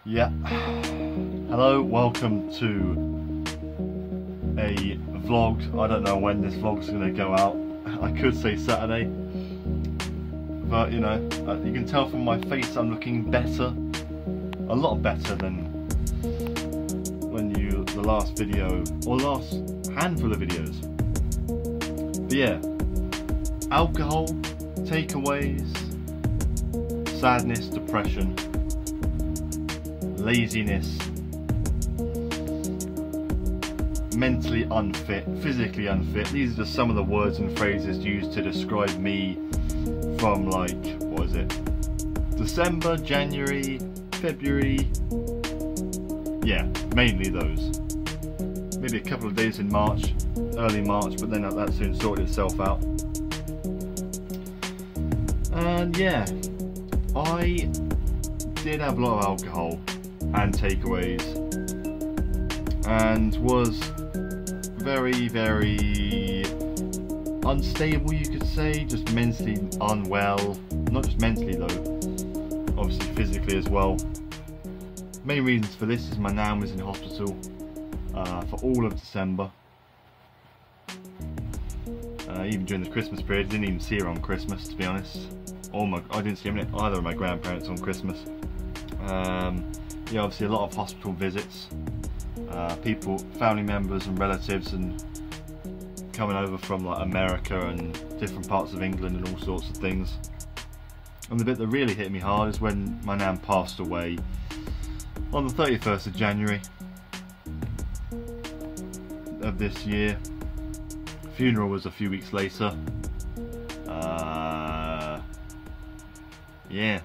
Yeah. Hello, welcome to a vlog. I don't know when this vlog's going to go out. I could say Saturday, but you know, you can tell from my face I'm looking better, a lot better than when the last video or last handful of videos. But yeah, alcohol, takeaways, sadness, depression, laziness, mentally unfit, physically unfit. These are just some of the words and phrases used to describe me from, like, what is it, December, January, February, yeah, mainly those. Maybe a couple of days in March, early March, but then that soon sorted itself out. And yeah, I did have a lot of alcohol and takeaways, and was very unstable, you could say, just mentally unwell. Not just mentally though, obviously physically as well. Main reasons for this is my nan was in hospital for all of December. Even during the Christmas period, I didn't even see her on Christmas, to be honest. I didn't see either of my grandparents on Christmas. Yeah, obviously a lot of hospital visits, people, family members and relatives, and coming over from like America and different parts of England and all sorts of things. And the bit that really hit me hard is when my nan passed away on the 31st of January of this year. Funeral was a few weeks later. Yeah,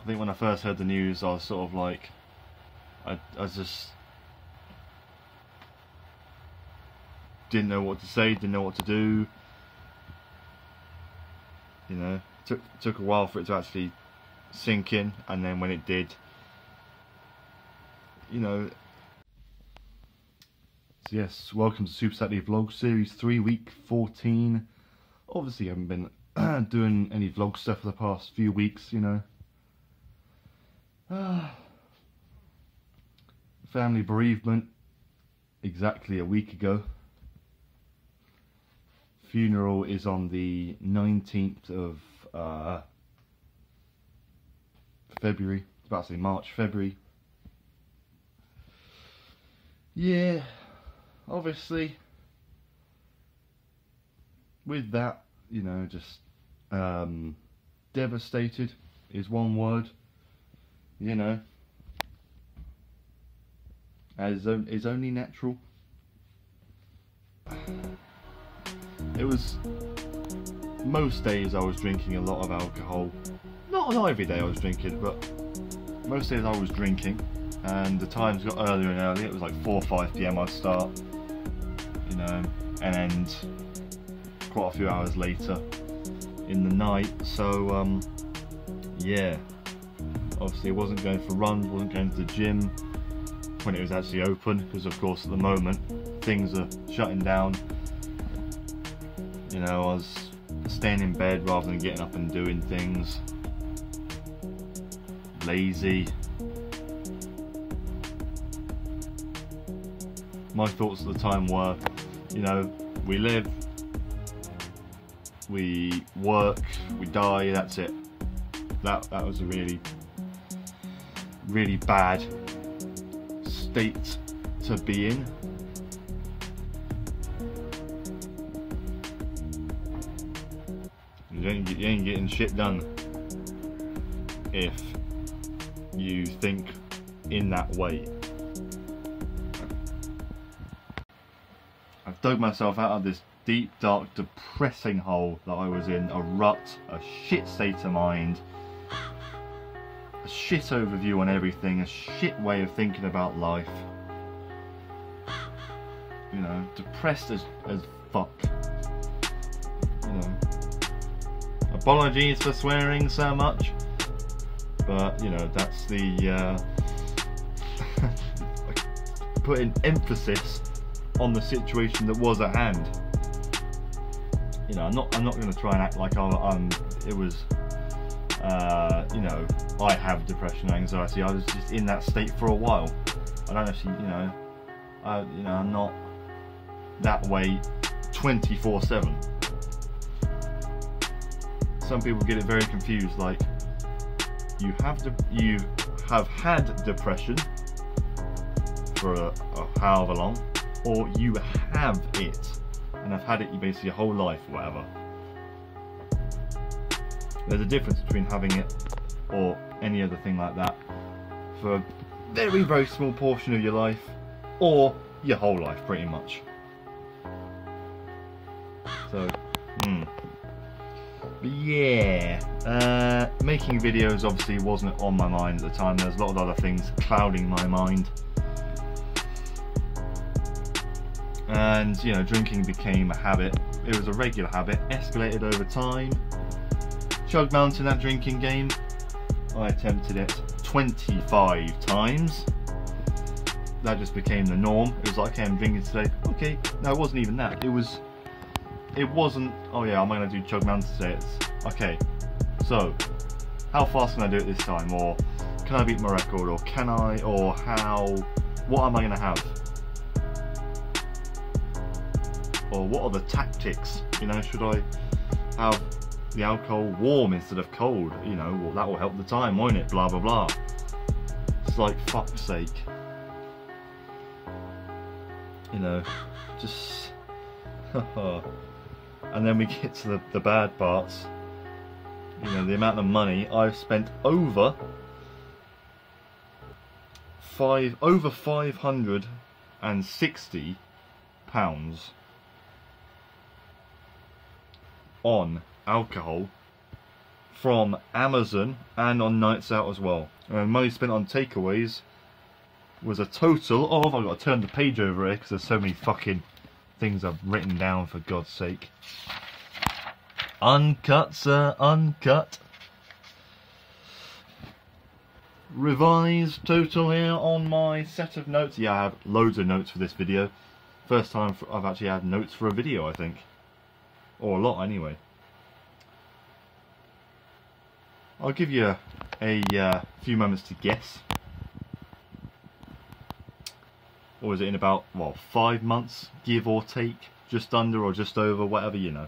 I think when I first heard the news, I was sort of like, I just didn't know what to say, didn't know what to do. You know, took a while for it to actually sink in, and then when it did, you know. So yes, welcome to Super Saturday Vlog Series 3, Week 14. Obviously I haven't been doing any vlog stuff for the past few weeks, you know. Family bereavement exactly a week ago. Funeral is on the 19th of February. I was about to say March, February. Yeah, obviously with that, you know, just devastated is one word, you know, as is only natural. It was, most days I was drinking a lot of alcohol. Not every day I was drinking, but most days I was drinking, and the times got earlier and earlier. It was like 4 or 5 PM I'd start, you know, and end quite a few hours later in the night. So yeah, obviously I wasn't going for runs, wasn't going to the gym when it was actually open, because of course at the moment things are shutting down. You know, I was staying in bed rather than getting up and doing things. Lazy. My thoughts at the time were, you know, we live, we work, we die, that's it. That was a really bad state to be in. You ain't getting shit done if you think in that way. I've dug myself out of this deep, dark, depressing hole that I was in, a rut, a shit state of mind, a shit overview on everything, a shit way of thinking about life. You know, depressed as fuck. You know. Apologies for swearing so much, but you know, that's the putting emphasis on the situation that was at hand. You know, I'm not going to try and act like it was You know, I have depression and anxiety. I was just in that state for a while. I don't actually, you know, I'm not that way 24/7. Some people get it very confused, like you have had depression for however long, or you have it and have had it basically your whole life or whatever. There's a difference between having it or any other thing like that for a very, very small portion of your life, or your whole life pretty much. So, But yeah, making videos obviously wasn't on my mind at the time. There's a lot of other things clouding my mind. And, you know, drinking became a habit. It was a regular habit, escalated over time. Chug Mountain, that drinking game, I attempted it 25 times. That just became the norm. It was like, okay, I'm drinking today. Okay, no, it wasn't even that. It wasn't, oh yeah, I'm going to do Chug Mountain today. It's, okay, so, how fast can I do it this time? Or, can I beat my record? Or can I, or how, what am I going to have? Or what are the tactics? You know, should I have the alcohol warm instead of cold? You know, well, that will help the time, won't it? Blah, blah, blah. It's like, fuck's sake. You know, just... And then we get to the bad parts. You know, the amount of money I've spent over 560 pounds on alcohol from Amazon and on nights out as well. And money spent on takeaways was a total of, I've got to turn the page over here because there's so many fucking things I've written down, for God's sake. Uncut, sir, uncut. Revised total here on my set of notes. Yeah, I have loads of notes for this video. First time I've actually had notes for a video, I think. Or a lot, anyway. I'll give you a few moments to guess. Or is it in about, well, 5 months, give or take? Just under or just over, whatever, you know.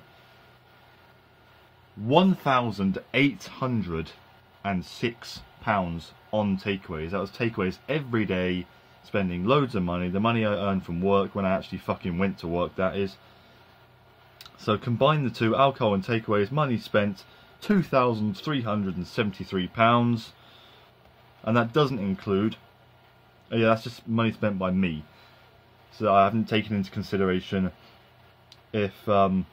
£1,806 on takeaways. That was takeaways every day, spending loads of money. The money I earned from work, when I actually fucking went to work, that is. So combine the two, alcohol and takeaways, money spent £2,373. And that doesn't include... yeah, that's just money spent by me. So I haven't taken into consideration if, like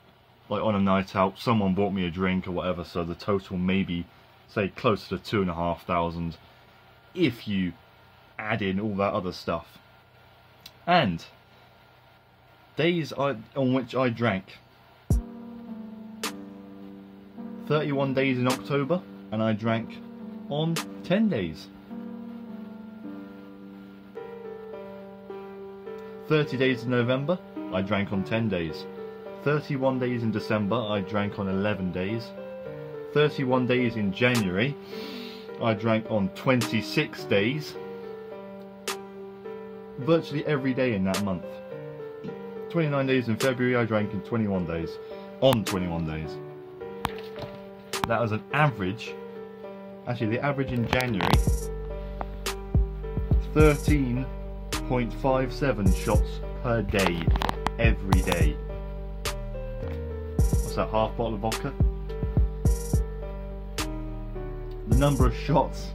on a night out, someone bought me a drink or whatever, so the total may be, say, closer to 2,500 if you add in all that other stuff. And days on which I drank. 31 days in October, and I drank on 10 days. 30 days in November, I drank on 10 days. 31 days in December, I drank on 11 days. 31 days in January, I drank on 26 days. Virtually every day in that month. 29 days in February, I drank in 21 days. On 21 days. That was an average. Actually, the average in January, 13.57 shots per day, every day. What's that, half bottle of vodka? The number of shots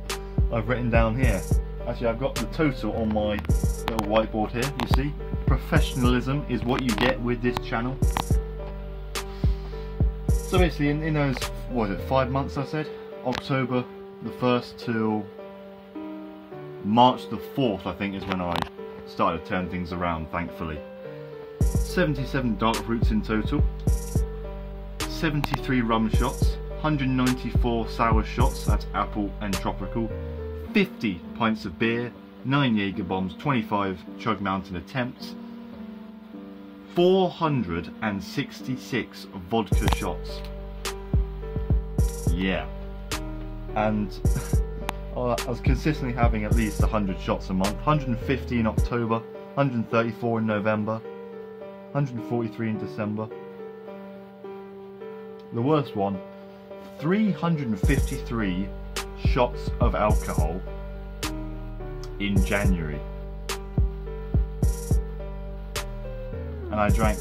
I've written down here. Actually, I've got the total on my little whiteboard here, you see. Professionalism is what you get with this channel. So basically, in those, what was it, 5 months I said? October the 1st till March the 4th, I think, is when I started to turn things around, thankfully. 77 dark fruits in total, 73 rum shots, 194 sour shots, that's apple and tropical, 50 pints of beer, 9 Jaeger bombs, 25 Chug Mountain attempts, 466 vodka shots. Yeah. and I was consistently having at least 100 shots a month. 150 in October, 134 in November, 143 in December. The worst one, 353 shots of alcohol in January. And I drank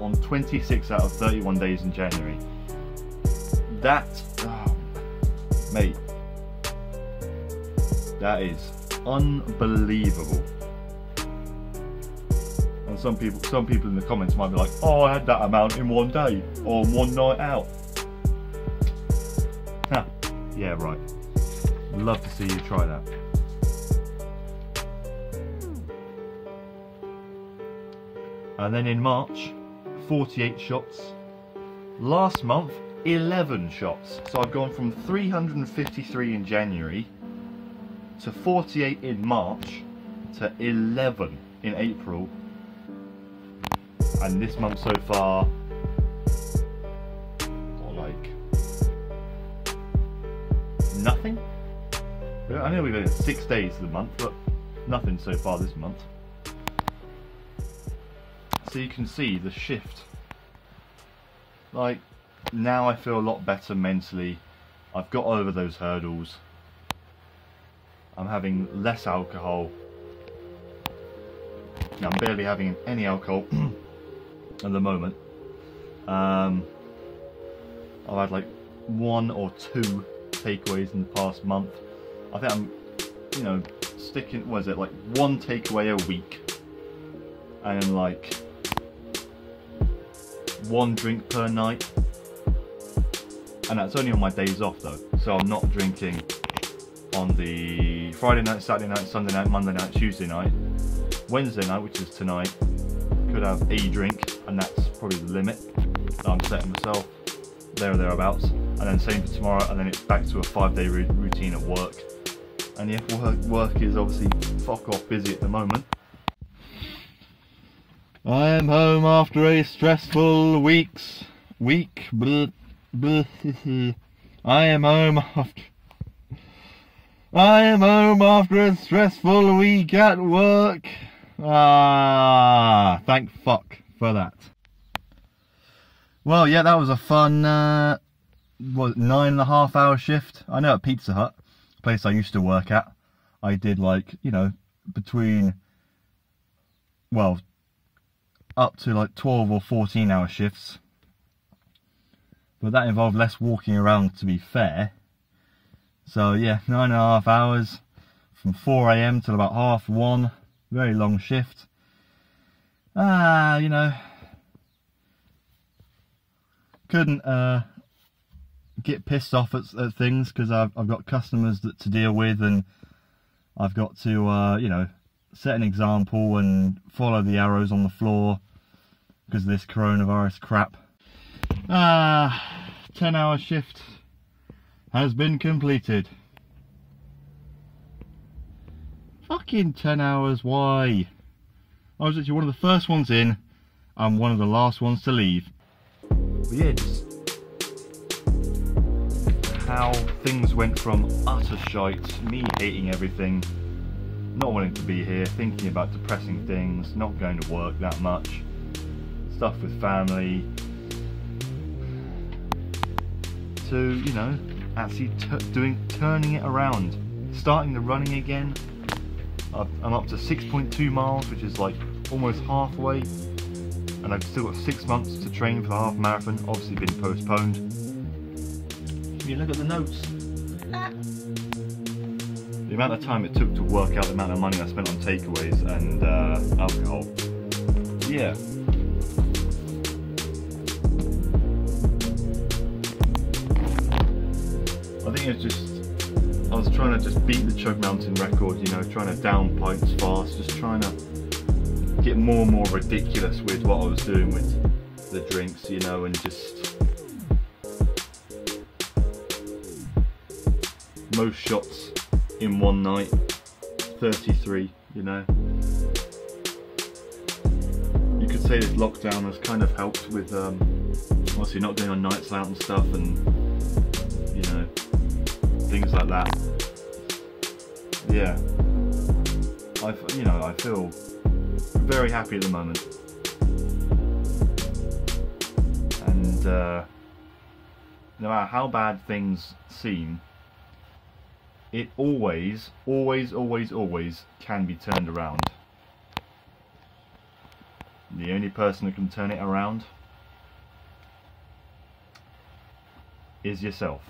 on 26 out of 31 days in January. That, oh, mate, that is unbelievable. And some people in the comments might be like, oh, I had that amount in one day or one night out. Huh. Yeah, right. Love to see you try that. And then in March, 48 shots. Last month, 11 shots. So I've gone from 353 in January to 48 in March to 11 in April. And this month so far, or like nothing. I know we've only 6 days of the month, but nothing so far this month. So you can see the shift. Like, now I feel a lot better mentally. I've got over those hurdles. I'm having less alcohol. Now, I'm barely having any alcohol at the moment. I've had like 1 or 2 takeaways in the past month. I think I'm, you know, sticking, what is it, like 1 takeaway a week. And then like 1 drink per night. And that's only on my days off though. So I'm not drinking on the Friday night, Saturday night, Sunday night, Monday night, Tuesday night. Wednesday night, which is tonight, could have a drink, and that's probably the limit that I'm setting myself, there or thereabouts. And then same for tomorrow, and then it's back to a 5-day routine at work. And yeah, work is obviously fuck off busy at the moment. I am home after a stressful week. I am home after a stressful week at work. Ah, thank fuck for that. Well, yeah, that was a fun, 9.5 hour shift. I know at Pizza Hut, a place I used to work at, I did like, you know, between, well, up to like 12 or 14 hour shifts. But that involved less walking around, to be fair. So yeah, 9.5 hours from 4 AM till about 1:30. Very long shift. You know, couldn't get pissed off at things because I've got customers to deal with, and I've got to you know, set an example and follow the arrows on the floor because of this coronavirus crap. 10-hour shift has been completed. Fucking 10 hours, why? I was actually one of the first ones in and one of the last ones to leave. But yeah, just how things went from utter shite, me hating everything, not wanting to be here, thinking about depressing things, not going to work that much, stuff with family, to, you know, actually turning it around, starting the running again. I'm up to 6.2 miles, which is like almost halfway, and I've still got 6 months to train for the half marathon, obviously been postponed. You look at the notes. The amount of time it took to work out the amount of money I spent on takeaways and alcohol. Yeah. I think it's just, I was trying to just beat the Chug Mountain record, you know, trying to down pints fast, just trying to get more and more ridiculous with what I was doing with the drinks, you know, and just most shots in one night, 33, you know. You could say this lockdown has kind of helped with obviously not going on nights out and stuff, and you know, things like that. Yeah, I feel very happy at the moment, and no matter how bad things seem, it always can be turned around. The only person that can turn it around is yourself.